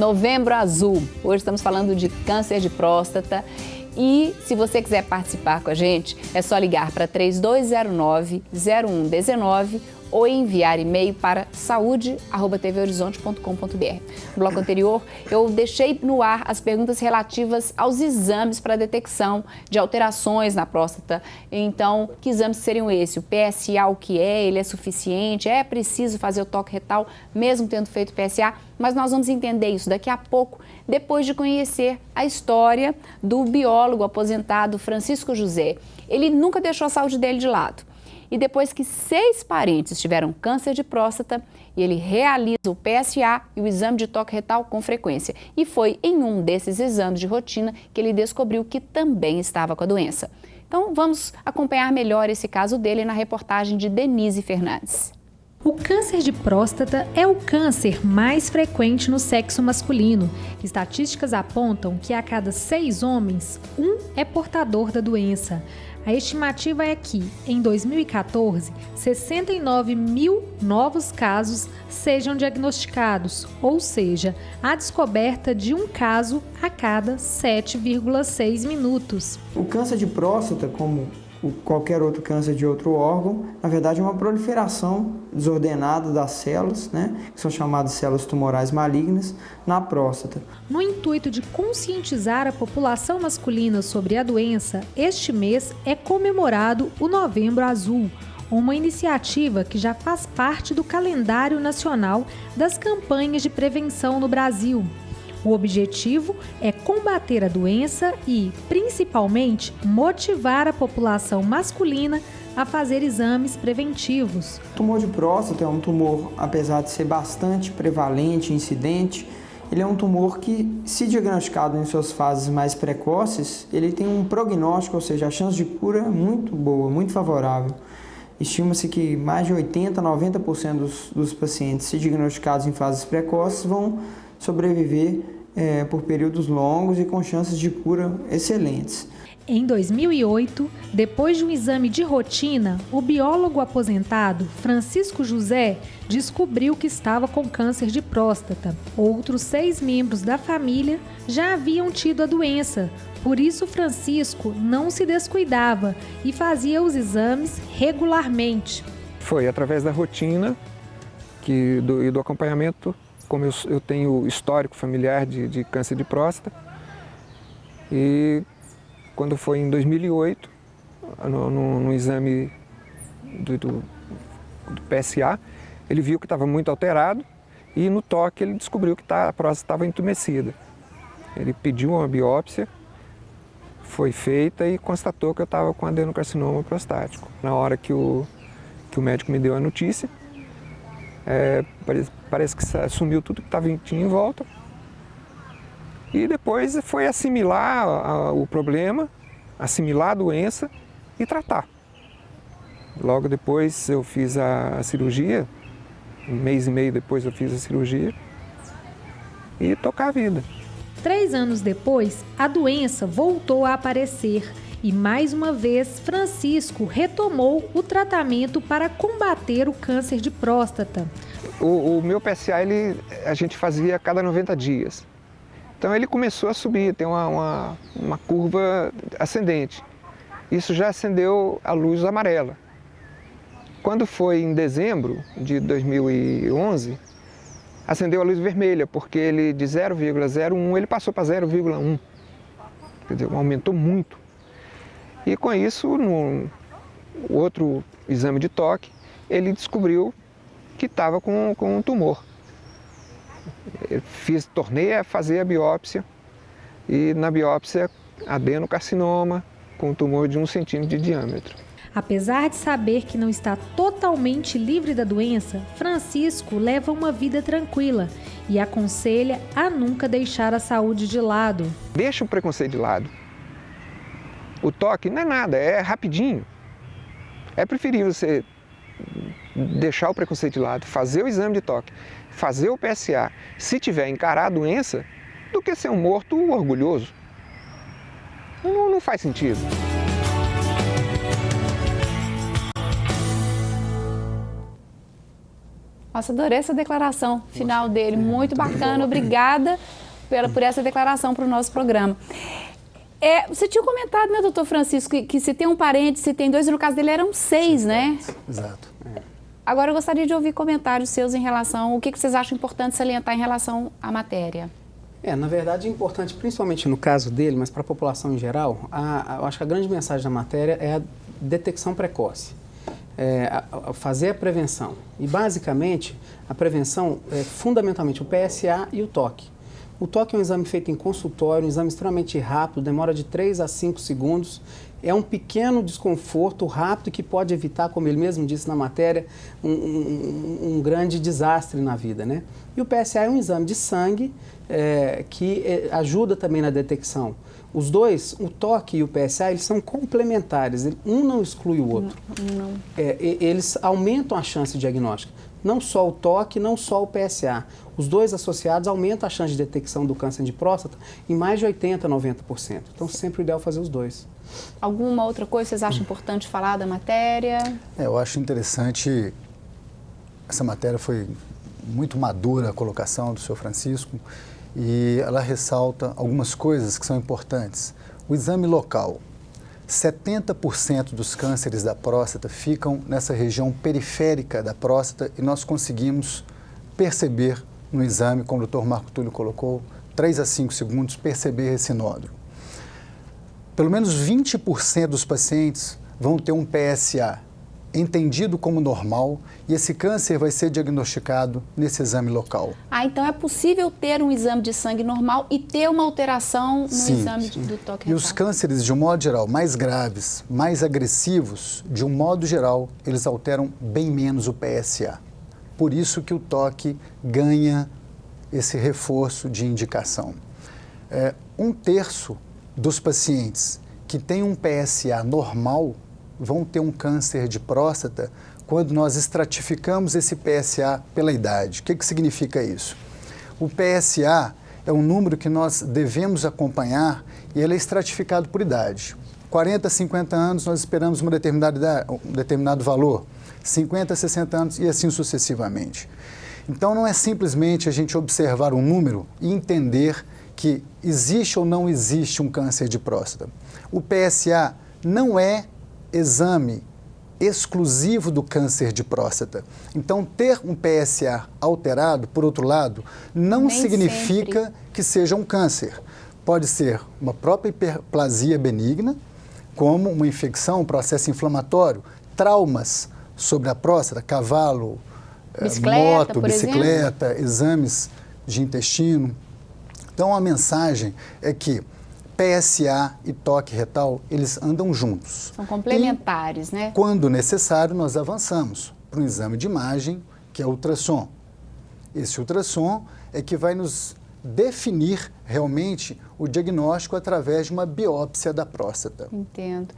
Novembro Azul. Hoje estamos falando de câncer de próstata. E se você quiser participar com a gente, é só ligar para 3209-0119 ou enviar e-mail para saude@tvhorizonte.com.br. No bloco anterior, eu deixei no ar as perguntas relativas aos exames para detecção de alterações na próstata. Então, que exames seriam esses? O PSA, o que é? Ele é suficiente? É preciso fazer o toque retal mesmo tendo feito PSA? Mas nós vamos entender isso daqui a pouco, depois de conhecer a história do biólogo aposentado Francisco José. Ele nunca deixou a saúde dele de lado. E depois que 6 parentes tiveram câncer de próstata, ele realiza o PSA e o exame de toque retal com frequência. E foi em um desses exames de rotina que ele descobriu que também estava com a doença. Então vamos acompanhar melhor esse caso dele na reportagem de Denise Fernandes. O câncer de próstata é o câncer mais frequente no sexo masculino. Estatísticas apontam que a cada 6 homens, 1 é portador da doença. A estimativa é que, em 2014, 69 mil novos casos sejam diagnosticados, ou seja, a descoberta de um caso a cada 7,6 minutos. O câncer de próstata, como qualquer outro câncer de outro órgão, na verdade é uma proliferação desordenada das células, que são chamadas células tumorais malignas, na próstata. No intuito de conscientizar a população masculina sobre a doença, este mês é comemorado o Novembro Azul, uma iniciativa que já faz parte do calendário nacional das campanhas de prevenção no Brasil. O objetivo é combater a doença e, principalmente, motivar a população masculina a fazer exames preventivos. O tumor de próstata é um tumor, apesar de ser bastante prevalente e incidente, ele é um tumor que, se diagnosticado em suas fases mais precoces, ele tem um prognóstico, ou seja, a chance de cura é muito boa, muito favorável. Estima-se que mais de 80% a 90% dos pacientes, se diagnosticados em fases precoces, vão sobreviver por períodos longos e com chances de cura excelentes. Em 2008, depois de um exame de rotina, o biólogo aposentado Francisco José descobriu que estava com câncer de próstata. Outros 6 membros da família já haviam tido a doença. Por isso, Francisco não se descuidava e fazia os exames regularmente. Foi através da rotina e do acompanhamento. Como eu tenho histórico familiar de câncer de próstata, e quando foi em 2008, no exame do PSA, ele viu que estava muito alterado e no toque ele descobriu que a próstata estava entumecida. Ele pediu uma biópsia, foi feita e constatou que eu estava com adenocarcinoma prostático. Na hora que o médico me deu a notícia, parece que sumiu tudo que tinha em volta. E depois foi assimilar o problema, assimilar a doença e tratar. Logo depois eu fiz a cirurgia, 1 mês e meio depois eu fiz a cirurgia e tocar a vida. 3 anos depois, a doença voltou a aparecer e mais uma vez Francisco retomou o tratamento para combater o câncer de próstata. O meu PSA a gente fazia a cada 90 dias. Então ele começou a subir, tem uma curva ascendente. Isso já acendeu a luz amarela. Quando foi em dezembro de 2011, acendeu a luz vermelha, porque ele de 0,01 ele passou para 0,1. Quer dizer, aumentou muito. E com isso, no outro exame de toque, ele descobriu que estava com um tumor. Tornei a fazer a biópsia e na biópsia adenocarcinoma com um tumor de 1 centímetro de diâmetro. Apesar de saber que não está totalmente livre da doença, Francisco leva uma vida tranquila e aconselha a nunca deixar a saúde de lado. Deixa o preconceito de lado. O toque não é nada, é rapidinho. É preferível você deixar o preconceito de lado, fazer o exame de toque, fazer o PSA, se tiver encarar a doença, do que ser um morto orgulhoso. Não faz sentido. Nossa, adorei essa declaração final dele, muito bacana, obrigada por essa declaração para o nosso programa. Você tinha comentado, né, doutor Francisco, que se tem um parente, se tem dois, no caso dele eram 6, né? Exato. Agora eu gostaria de ouvir comentários seus em relação, o que vocês acham importante salientar em relação à matéria? Na verdade é importante, principalmente no caso dele, mas para a população em geral, eu acho que a grande mensagem da matéria é a detecção precoce. Fazer a prevenção. E basicamente, a prevenção é fundamentalmente o PSA e o toque. O toque é um exame feito em consultório, um exame extremamente rápido, demora de 3 a 5 segundos. É um pequeno desconforto rápido que pode evitar, como ele mesmo disse na matéria, um grande desastre na vida, né? E o PSA é um exame de sangue que ajuda também na detecção. Os dois, o toque e o PSA, eles são complementares, um não exclui o outro. Não. Eles aumentam a chance diagnóstica. Não só o toque, não só o PSA. Os dois associados aumentam a chance de detecção do câncer de próstata em mais de 80% a 90%. Então, sempre o ideal é fazer os dois. Alguma outra coisa vocês acham importante falar da matéria? Eu acho interessante, essa matéria foi muito madura a colocação do senhor Francisco e ela ressalta algumas coisas que são importantes. O exame local. 70% dos cânceres da próstata ficam nessa região periférica da próstata e nós conseguimos perceber no exame, como o Dr. Marco Túlio colocou, 3 a 5 segundos, perceber esse nódulo. Pelo menos 20% dos pacientes vão ter um PSA entendido como normal e esse câncer vai ser diagnosticado nesse exame local. Então é possível ter um exame de sangue normal e ter uma alteração no exame do toque retal? E os cânceres, de um modo geral, mais graves, mais agressivos, de um modo geral, eles alteram bem menos o PSA. Por isso que o toque ganha esse reforço de indicação. 1/3 dos pacientes que têm um PSA normal vão ter um câncer de próstata quando nós estratificamos esse PSA pela idade. O que significa isso? O PSA é um número que nós devemos acompanhar e ele é estratificado por idade. 40, 50 anos nós esperamos uma determinada idade, um determinado valor, 50, 60 anos e assim sucessivamente. Então não é simplesmente a gente observar um número e entender que existe ou não existe um câncer de próstata. O PSA não é exame exclusivo do câncer de próstata. Então, ter um PSA alterado, por outro lado, não significa que seja um câncer. Pode ser uma própria hiperplasia benigna, como uma infecção, um processo inflamatório, traumas sobre a próstata, cavalo, moto, bicicleta, exames de intestino. Então, a mensagem é que PSA e toque retal, eles andam juntos. São complementares, né? Quando necessário, nós avançamos para um exame de imagem, que é o ultrassom. Esse ultrassom é que vai nos definir realmente o diagnóstico através de uma biópsia da próstata. Entendo.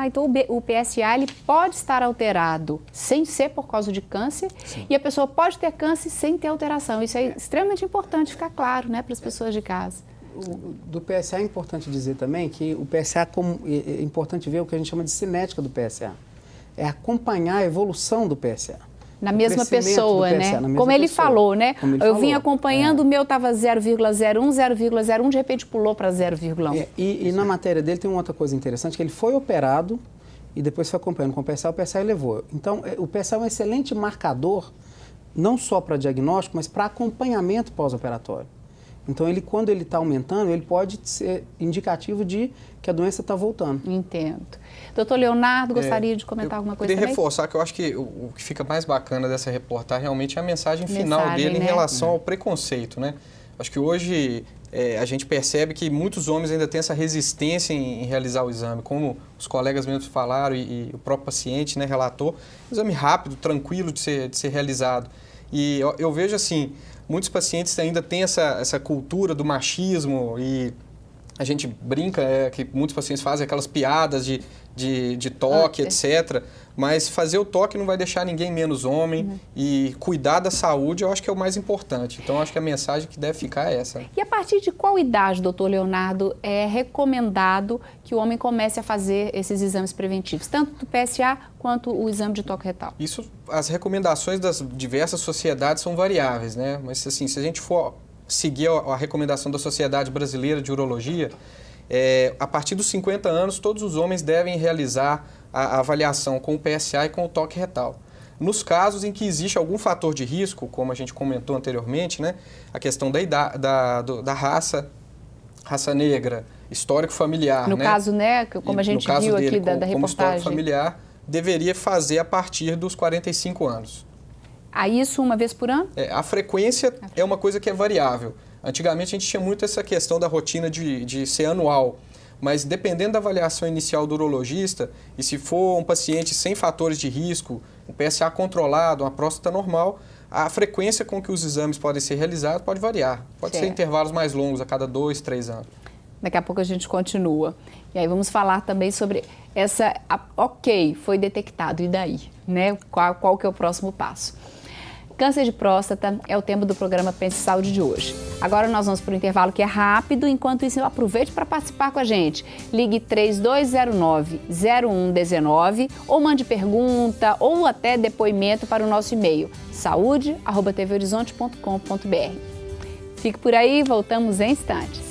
Então o PSA ele pode estar alterado sem ser por causa de câncer. Sim. E a pessoa pode ter câncer sem ter alteração. Isso é extremamente importante ficar claro, né, para as pessoas de casa. Do PSA é importante dizer também que o PSA, é importante ver o que a gente chama de cinética do PSA. É acompanhar a evolução do PSA. Na mesma pessoa, né? Como ele falou, né? Eu vim acompanhando, o meu estava 0,01, 0,01, de repente pulou para 0,1. E na matéria dele tem uma outra coisa interessante, que ele foi operado e depois foi acompanhando com o PSA elevou. Então, o PSA é um excelente marcador, não só para diagnóstico, mas para acompanhamento pós-operatório. Então, quando ele está aumentando, ele pode ser indicativo de que a doença está voltando. Entendo. Doutor Leonardo, gostaria de comentar alguma coisa também? Eu queria reforçar que eu acho que o que fica mais bacana dessa reportagem realmente é a mensagem final dele, né, em relação ao preconceito, né? Acho que hoje a gente percebe que muitos homens ainda têm essa resistência em realizar o exame, como os colegas mesmo falaram e o próprio paciente, né, relatou. Exame rápido, tranquilo de ser realizado. E eu vejo assim, muitos pacientes ainda têm essa cultura do machismo e a gente brinca que muitos pacientes fazem aquelas piadas de toque, etc. Mas fazer o toque não vai deixar ninguém menos homem e cuidar da saúde eu acho que é o mais importante. Então, acho que a mensagem que deve ficar é essa. E a partir de qual idade, doutor Leonardo, é recomendado que o homem comece a fazer esses exames preventivos, tanto do PSA quanto o exame de toque retal? Isso, as recomendações das diversas sociedades são variáveis, né? Mas assim, se a gente for seguir a recomendação da Sociedade Brasileira de Urologia, a partir dos 50 anos, todos os homens devem realizar a avaliação com o PSA e com o toque retal. Nos casos em que existe algum fator de risco, como a gente comentou anteriormente, né, a questão da raça negra, histórico familiar. No caso, né, como a gente viu dele, aqui da como reportagem. Histórico familiar, deveria fazer a partir dos 45 anos. Isso uma vez por ano? A frequência é uma coisa que é variável. Antigamente a gente tinha muito essa questão da rotina de ser anual, mas dependendo da avaliação inicial do urologista, e se for um paciente sem fatores de risco, um PSA controlado, uma próstata normal, a frequência com que os exames podem ser realizados pode variar. Pode ser intervalos mais longos, a cada 2, 3 anos. Daqui a pouco a gente continua. E aí vamos falar também sobre foi detectado, e daí? Né? Qual que é o próximo passo? Câncer de próstata é o tema do programa Pense Saúde de hoje. Agora nós vamos para o intervalo que é rápido, enquanto isso aproveite para participar com a gente. Ligue 3209-0119 ou mande pergunta ou até depoimento para o nosso e-mail saude@tvhorizonte.com.br. Fique por aí, voltamos em instantes.